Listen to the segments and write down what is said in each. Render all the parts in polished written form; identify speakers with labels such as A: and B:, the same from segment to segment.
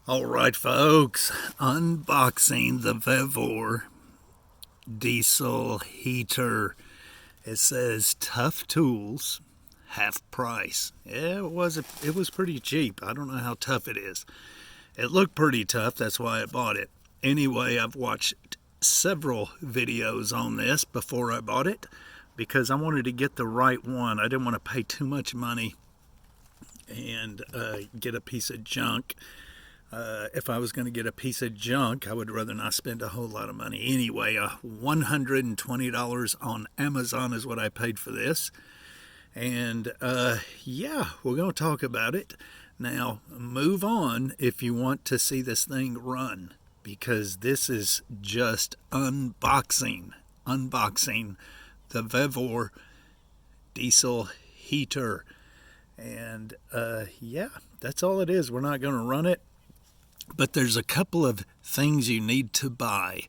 A: All right, folks, unboxing the Vevor diesel heater. It says tough tools, half price. Yeah, it was pretty cheap. I don't know how tough it is. It looked pretty tough, that's why I bought it. Anyway, I've watched several videos on this before I bought it because I wanted to get the right one. I didn't want to pay too much money and get a piece of junk. If I was going to get a piece of junk, I would rather not spend a whole lot of money. Anyway, $120 on Amazon is what I paid for this. And yeah, we're going to talk about it. Now, move on if you want to see this thing run, because this is just unboxing the Vevor diesel heater. And yeah, that's all it is. We're not going to run it. But there's a couple of things you need to buy,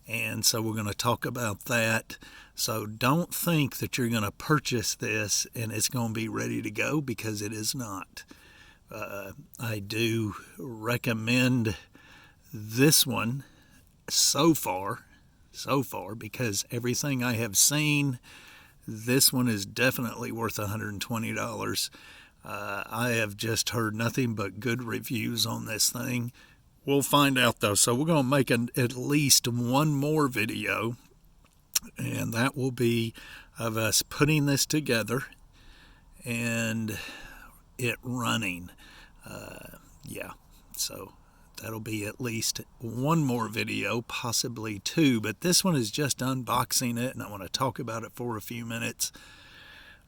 A: and so we're going to talk about that. So don't think that you're going to purchase this and it's going to be ready to go, because it is not. I do recommend this one so far, because everything I have seen, this one is definitely worth $120. I have just heard nothing but good reviews on this thing. We'll find out though. So we're going to make at least one more video, and that will be of us putting this together and it running. Yeah, so that'll be at least one more video, possibly two, but this one is just unboxing it, and I want to talk about it for a few minutes.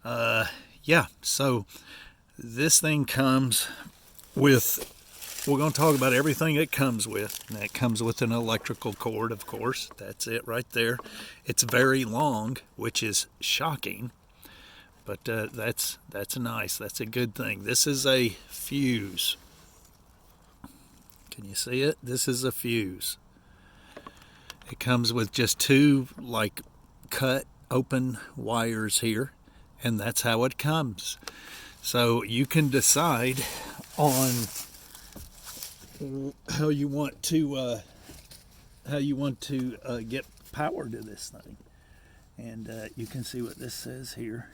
A: Yeah, so this thing comes with, we're going to talk about everything it comes with. And it comes with an electrical cord, of course. That's it right there. It's very long, which is shocking, but that's nice. That's a good thing. This is a fuse. Can you see it? This is a fuse. It comes with just two like cut open wires here, and that's how it comes. So you can decide on how you want to get power to this thing, and you can see what this says here.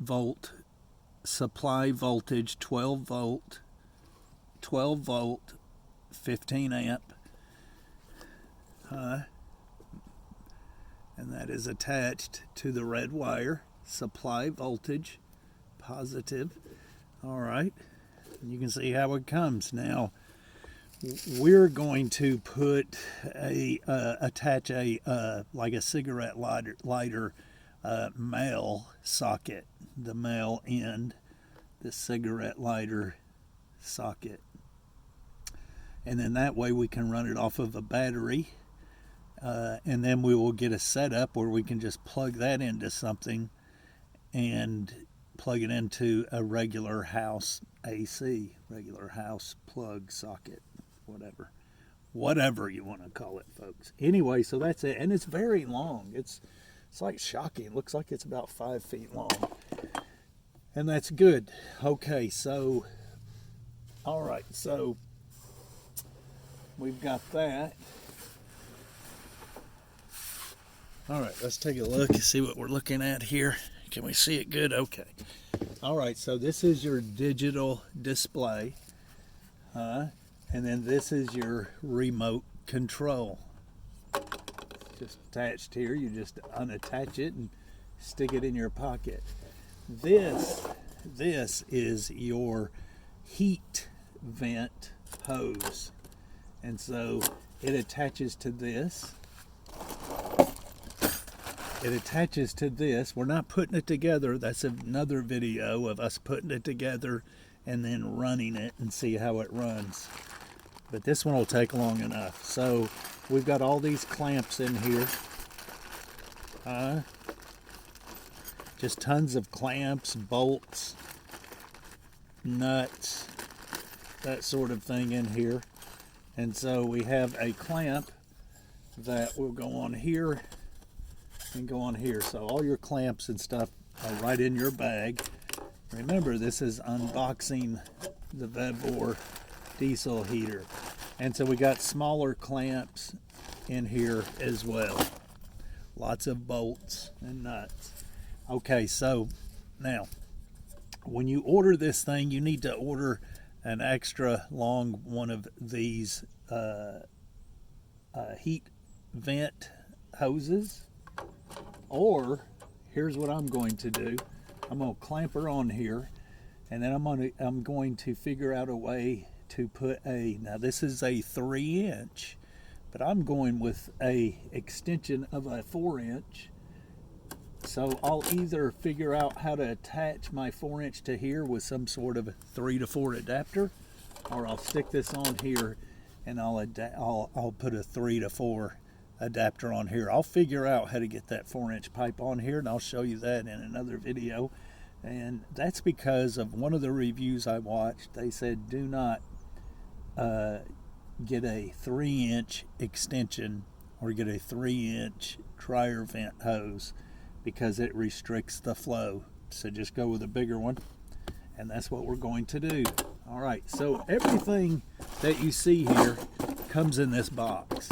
A: Volt supply voltage, 12 volt, 15 amp, and that is attached to the red wire. Supply voltage, positive. All right, you can see how it comes. Now we're going to put attach a like a cigarette lighter male socket, the male end, the cigarette lighter socket, and then that way we can run it off of a battery, and then we will get a setup where we can just plug that into something and plug it into a regular house AC, regular house plug socket, whatever you want to call it, folks. Anyway, so that's it, and it's very long. It's like shocking. It looks like it's about 5 feet long, and that's good. Okay, so all right, so we've got that. All right, let's take a look and see what we're looking at here. Can we see it good? Okay. All right, so this is your digital display, and then this is your remote control. Just attached here. You just unattach it and stick it in your pocket. This is your heat vent hose, and so it attaches to this. We're not putting it together. That's another video of us putting it together and then running it and see how it runs. But this one will take long enough. So we've got all these clamps in here. Just tons of clamps, bolts, nuts, that sort of thing in here. And so we have a clamp that will go on here and go on here. So all your clamps and stuff are right in your bag. Remember, this is unboxing the Vevor diesel heater. And so we got smaller clamps in here as well. Lots of bolts and nuts. Okay, so now when you order this thing, you need to order an extra long one of these heat vent hoses. Or here's what I'm going to do. I'm going to clamp her on here, and then I'm going to figure out a way to put now this is a 3-inch, but I'm going with a extension of a 4-inch. So I'll either figure out how to attach my 4-inch to here with some sort of 3 to 4 adapter, or I'll stick this on here and I'll put a 3 to 4 adapter on here. I'll figure out how to get that 4-inch pipe on here, and I'll show you that in another video. And that's because of one of the reviews I watched. They said do not get a 3-inch extension or get a 3-inch dryer vent hose because it restricts the flow. So just go with a bigger one, and that's what we're going to do. All right, so everything that you see here comes in this box.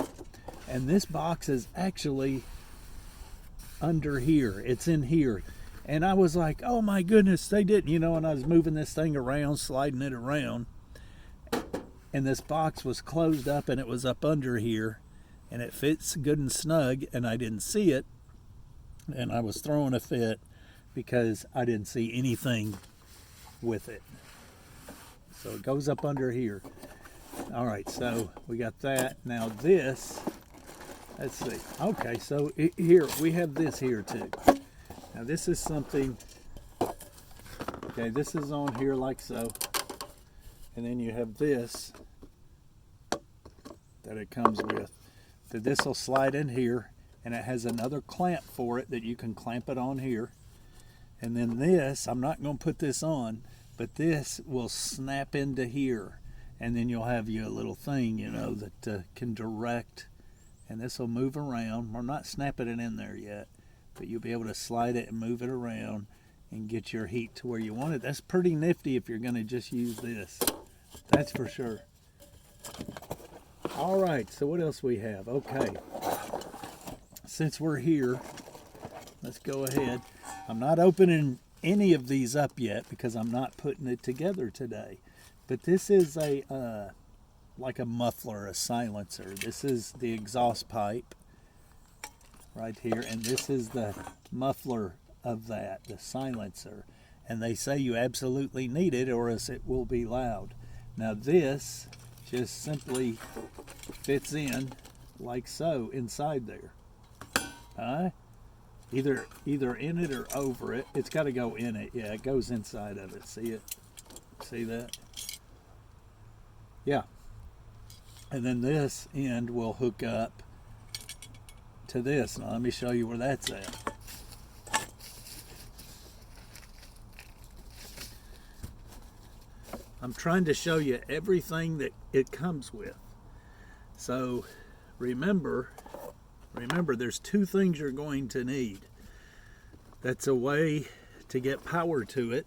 A: And this box is actually under here. It's in here. And I was like, oh my goodness, they didn't, and I was moving this thing around, sliding it around. And this box was closed up and it was up under here. And it fits good and snug, and I didn't see it. And I was throwing a fit because I didn't see anything with it. So it goes up under here. All right, so we got that. Now this, let's see. Okay, so here we have this here too. Now this is something, okay, this is on here like so. And then you have this that it comes with. So this will slide in here, and it has another clamp for it that you can clamp it on here. And then this, I'm not going to put this on, but this will snap into here. And then you'll have your little thing, that can direct, and this will move around. We're not snapping it in there yet, but you'll be able to slide it and move it around and get your heat to where you want it. That's pretty nifty if you're going to just use this. That's for sure. All right, so what else we have? Okay, since we're here, let's go ahead. I'm not opening any of these up yet because I'm not putting it together today. But this is like a muffler, a silencer. This is the exhaust pipe right here, and this is the muffler of that, the silencer. And they say you absolutely need it or else it will be loud. Now this just simply fits in like so inside there. Either in it or over it. It's got to go in it. Yeah, it goes inside of it. See it? See that? Yeah. And then this end will hook up to this. Now let me show you where that's at. I'm trying to show you everything that it comes with. So remember there's 2 things you're going to need. That's a way to get power to it,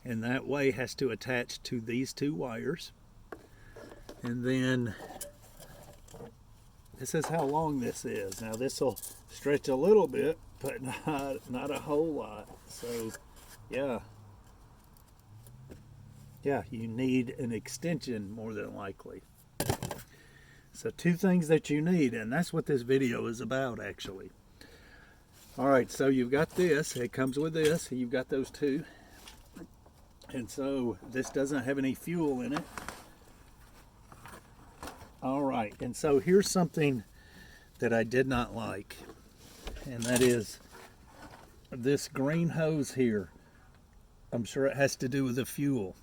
A: and that way has to attach to these 2 wires. And then this is how long this is. Now this will stretch a little bit, but not a whole lot. So yeah, you need an extension more than likely. So 2 things that you need, and that's what this video is about actually. All right, so you've got this, it comes with this, you've got those 2. And so this doesn't have any fuel in it. All right, and so here's something that I did not like, and that is this green hose here. I'm sure it has to do with the fuel.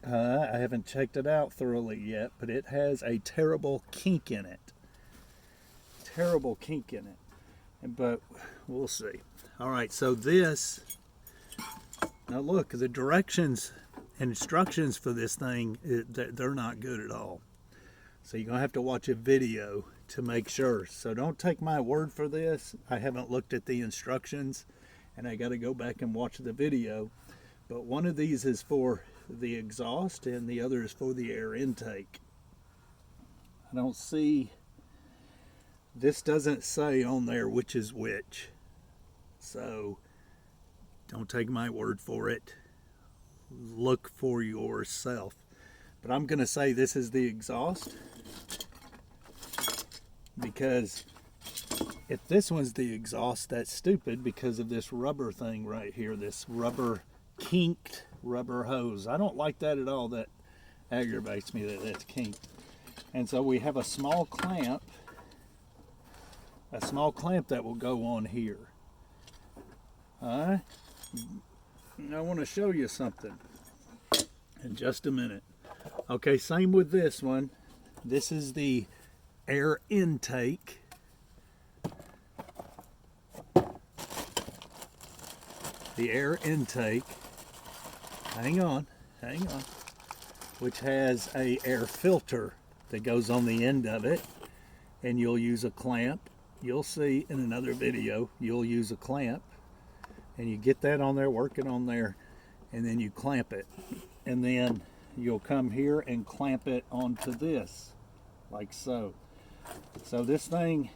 A: I haven't checked it out thoroughly yet, but it has a terrible kink in it. Terrible kink in it. But we'll see. All right, so this, now look, the directions and instructions for this thing, they're not good at all. So you're going to have to watch a video to make sure. So don't take my word for this. I haven't looked at the instructions and I got to go back and watch the video. But one of these is for the exhaust and the other is for the air intake. I don't see, this doesn't say on there which is which. So don't take my word for it. Look for yourself. But I'm going to say this is the exhaust, because if this one's the exhaust, that's stupid because of this rubber thing right here, this rubber, kinked rubber hose. I don't like that at all. That aggravates me that that's kinked. And so we have a small clamp that will go on here. I want to show you something in just a minute. Okay, same with this one. This is the air intake. The air intake, hang on, which has a air filter that goes on the end of it, and you'll use a clamp. You'll see in another video, you'll use a clamp, and you get that on there, working on there, and then you clamp it, and then you'll come here and clamp it onto this, like so. So this thing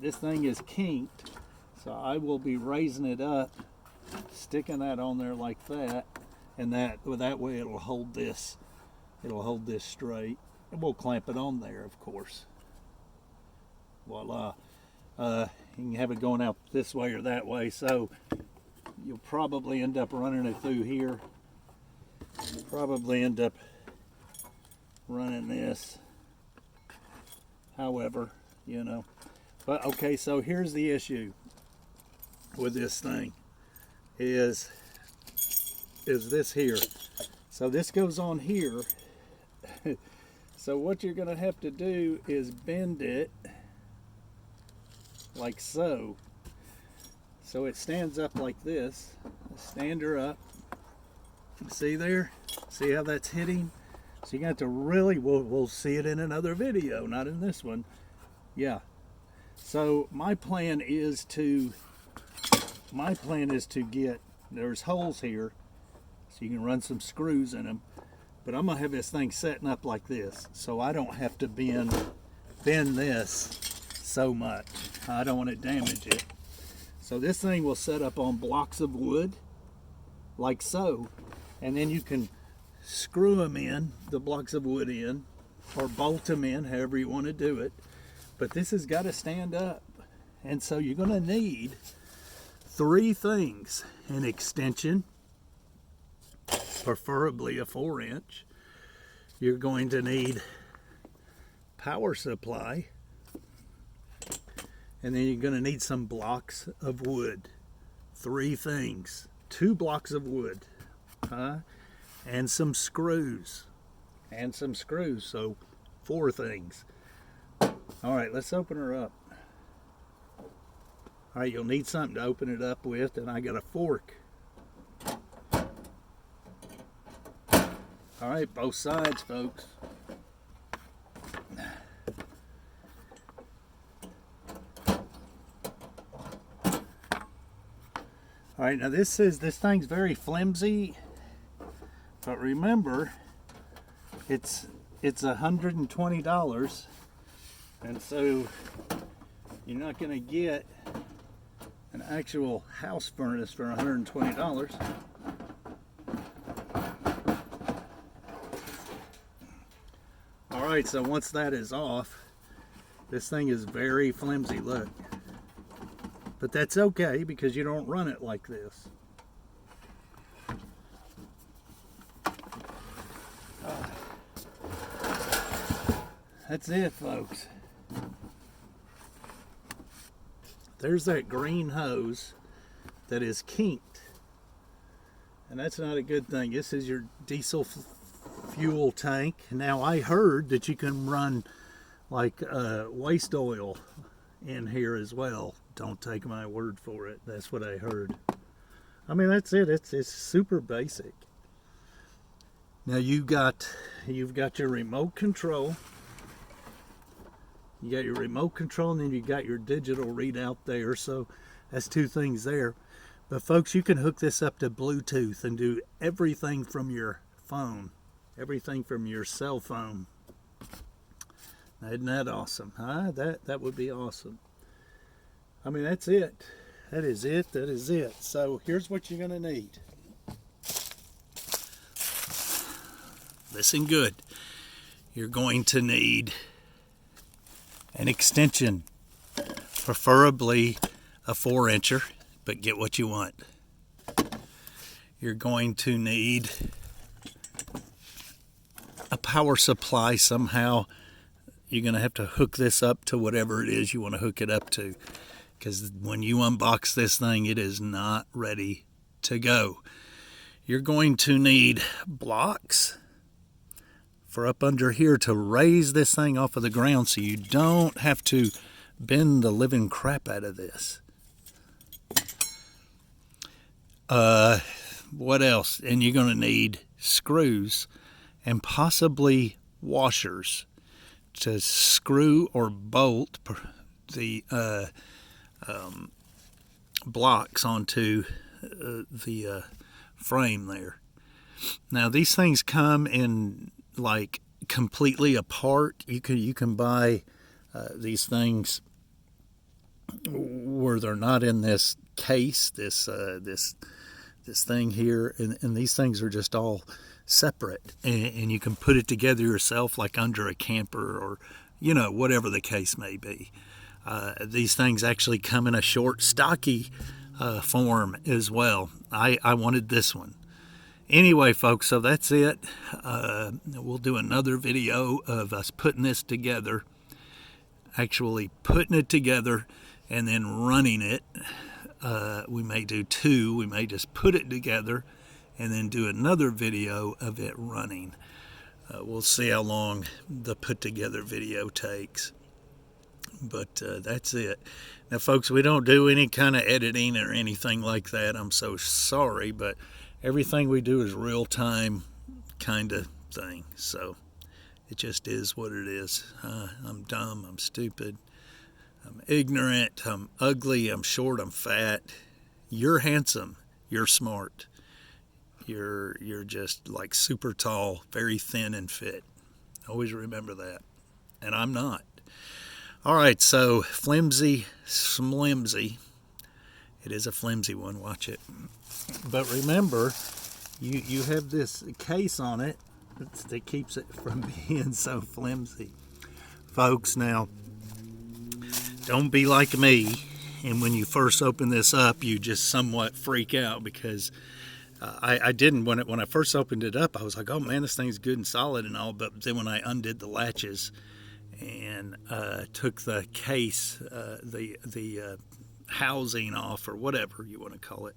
A: is kinked, so I will be raising it up, sticking that on there like that, and that way it'll hold this straight, and we'll clamp it on there, of course. Voila. You can have it going out this way or that way, so you'll probably end up running it through here. Probably end up running this, however, you know. But okay, so here's the issue with this thing is this here. So this goes on here. So what you're going to have to do is bend it like so. So it stands up like this. Stand her up. See there? See how that's hitting? So you got to really, we'll see it in another video, not in this one. Yeah. So my plan is to get, there's holes here, so you can run some screws in them. But I'm gonna have this thing setting up like this, so I don't have to bend this so much. I don't want to damage it. So this thing will set up on blocks of wood, like so. And then you can screw them in, the blocks of wood in, or bolt them in, however you want to do it. But this has got to stand up. And so you're going to need 3 things: an extension, preferably a 4-inch. You're going to need power supply. And then you're going to need some blocks of wood. 3 things. 2 blocks of wood. And some screws. So 4 things. All right, let's open her up. All right, you'll need something to open it up with, and I got a fork. All right, both sides, folks. All right, now this thing's very flimsy, but remember, it's $120, and so you're not going to get an actual house furnace for $120. All right, so once that is off, this thing is very flimsy, look. But that's okay because you don't run it like this. That's it, folks. There's that green hose that is kinked. And that's not a good thing. This is your diesel fuel tank. Now, I heard that you can run like waste oil in here as well. Don't take my word for it. That's what I heard. I mean, that's it. It's super basic. Now you've got your remote control. You got your remote control, and then you got your digital readout there. So that's two things there. But folks, you can hook this up to Bluetooth and do everything from your phone, everything from your cell phone. Isn't that awesome? Huh? That would be awesome. I mean, that's it. That is it. That is it. So here's what you're going to need. Listen good. You're going to need an extension, preferably a 4-incher, but get what you want. You're going to need a power supply somehow. You're going to have to hook this up to whatever it is you want to hook it up to, because when you unbox this thing, it is not ready to go. You're going to need blocks for up under here to raise this thing off of the ground so you don't have to bend the living crap out of this. What else? And you're going to need screws and possibly washers to screw or bolt the blocks onto the frame there. Now these things come in like completely apart. You can buy these things where they're not in this case, this thing here, and these things are just all separate, and you can put it together yourself, like under a camper, or whatever the case may be. These things actually come in a short, stocky form as well. I wanted this one. Anyway, folks, so that's it. We'll do another video of us putting this together, actually putting it together and then running it. We may do two. We may just put it together and then do another video of it running. We'll see how long the put together video takes. But that's it. Now, folks, we don't do any kind of editing or anything like that. I'm so sorry, but everything we do is real time kind of thing. So it just is what it is. I'm dumb. I'm stupid. I'm ignorant. I'm ugly. I'm short. I'm fat. You're handsome. You're smart. You're just like super tall, very thin and fit. Always remember that. And I'm not. All right, so flimsy, slimsy. It is a flimsy one. Watch it. But remember, you have this case on it that keeps it from being so flimsy. Folks, now, don't be like me, and when you first open this up, you just somewhat freak out, because I didn't. When I first opened it up, I was like, oh man, this thing's good and solid and all, but then when I undid the latches and took the case, the housing off, or whatever you want to call it,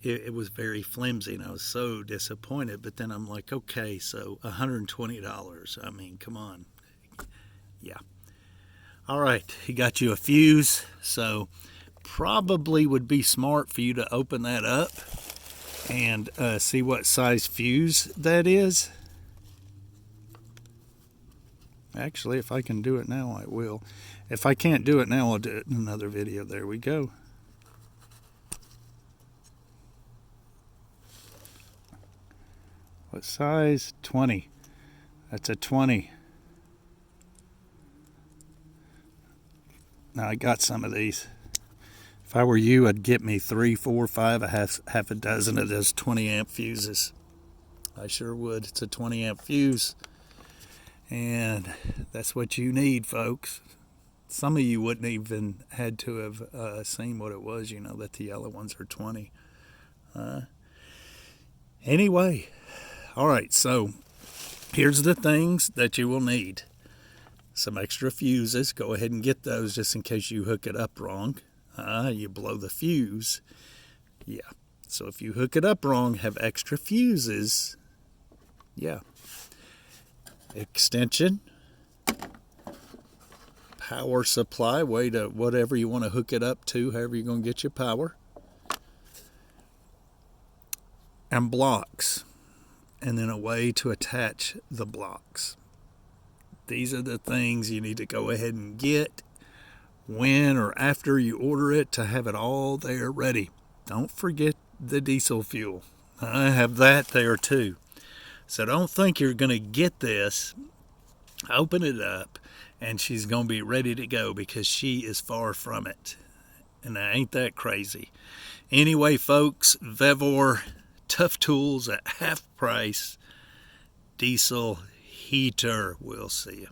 A: it was very flimsy, and I was so disappointed. But then I'm like, okay, so $120. I mean, come on. Yeah. All right, he got you a fuse, so probably would be smart for you to open that up and see what size fuse that is. Actually, if I can do it now, I will. If I can't do it now, I'll do it in another video. There we go. What size? 20. That's a 20. Now, I got some of these. If I were you, I'd get me 3, 4, 5, half a dozen of those 20 amp fuses. I sure would. It's a 20 amp fuse. And that's what you need, folks. Some of you wouldn't even had to have seen what it was, that the yellow ones are 20. Anyway, all right, so here's the things that you will need. Some extra fuses. Go ahead and get those just in case you hook it up wrong. You blow the fuse. Yeah, so if you hook it up wrong, have extra fuses. Yeah. Extension, power supply, way to whatever you want to hook it up to, however you're going to get your power, and blocks, and then a way to attach the blocks. These are the things you need to go ahead and get when or after you order it to have it all there ready. Don't forget the diesel fuel. I have that there too. So don't think you're going to get this, open it up, and she's going to be ready to go, because she is far from it. And ain't that crazy? Anyway, folks, Vevor, tough tools at half price, diesel heater. We'll see you.